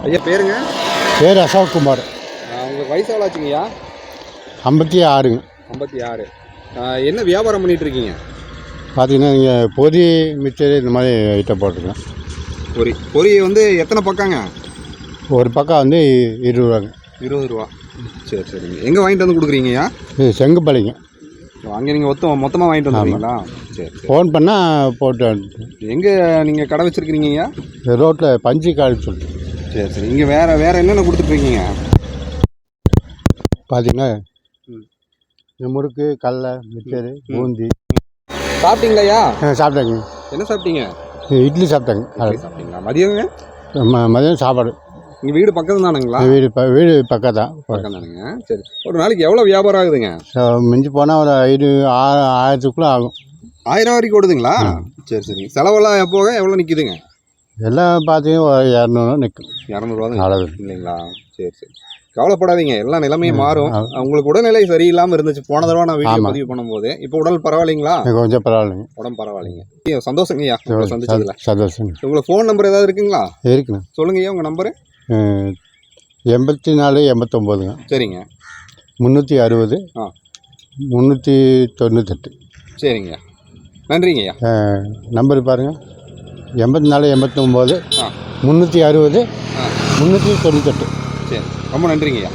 ஐயா பேருங்க? பேர் அசோக்குமார். உங்களுக்கு வயசு எவ்வளோ ஆச்சுங்கய்யா? 56ங்க. 56. என்ன வியாபாரம் பண்ணிகிட்டு இருக்கீங்க? பார்த்தீங்கன்னா நீங்கள் பொரி மிச்சர் இந்த மாதிரி ஐட்டம் போட்டுருக்கேன். பொரி வந்து எத்தனை பக்கங்க? ஒரு பக்கம் வந்து 20 ரூபாங்க. 20 ரூபா. சரி சரிங்க. எங்கே வாங்கிட்டு வந்து கொடுக்குறீங்கய்யா? இது செங்குப்பாளையங்க. அங்கே நீங்கள் மொத்தமாக வாங்கிட்டு வந்துடுறீங்களா? சரி சரி. ஃபோன் பண்ணால் போட்டு எங்கே நீங்கள் கடை வச்சுருக்கிறீங்கய்யா? ரோட்டில் பஞ்சு காடு சொல்லிட்டு. சரி சரி. இங்கே வேறு என்னென்ன கொடுத்துட்ருக்கீங்க? பார்த்தீங்கன்னா முறுக்கு, கடலை, மிச்சரு, பூந்தி. சாப்பிட்டீங்களாய்யா? சாப்பிட்டேங்க. என்ன சாப்பிட்டீங்க? இட்லி சாப்பிட்டேங்க. சாப்பிட்டீங்களா? மதியங்க? மதியம் சாப்பாடு. உங்கள் வீடு பக்கத்து தானுங்களா? வீடு பக்கம் தான். பக்கம் தானுங்க. சரி. ஒரு நாளைக்கு எவ்வளோ வியாபாரம் ஆகுதுங்க? மிஞ்சி போனால் ஒரு 1000க்குள்ளே ஆகும். 1000 வரைக்கும் ஓடுதுங்களா? சரி சரி. செலவெல்லாம் போக எவ்வளோ நிற்கிதுங்க? எல்லாம் பார்த்தீங்கன்னா ஒரு 200 நிற்கும். 200 அளவு இல்லைங்களா? சரி சரி. கவலைப்படாதீங்க, எல்லாம் நிலைமையும் மாறும். உங்களுக்கு உடல்நிலை சரியில்லாமல் இருந்துச்சு போன தடவை நான் வீடியோ பதிவு பண்ணும்போது. இப்போ உடல் பரவாயில்லைங்களா? கொஞ்சம் பரவாயில்லைங்க. உடம்பு பரவாயில்லைங்க. சந்தோஷங்கய்யா சந்திச்சதுல. சந்தோஷம். உங்களுக்கு ஃபோன் நம்பர் ஏதாவது இருக்குங்களா? இருக்குண்ணா. சொல்லுங்கய்யா உங்கள் நம்பரு. 84 89ங்க. சரிங்க. 360 398. சரிங்க. நன்றிங்கய்யா. நம்பர் பாருங்கள். 84 89 360 398. சரி, ரொம்ப நன்றிங்கய்யா.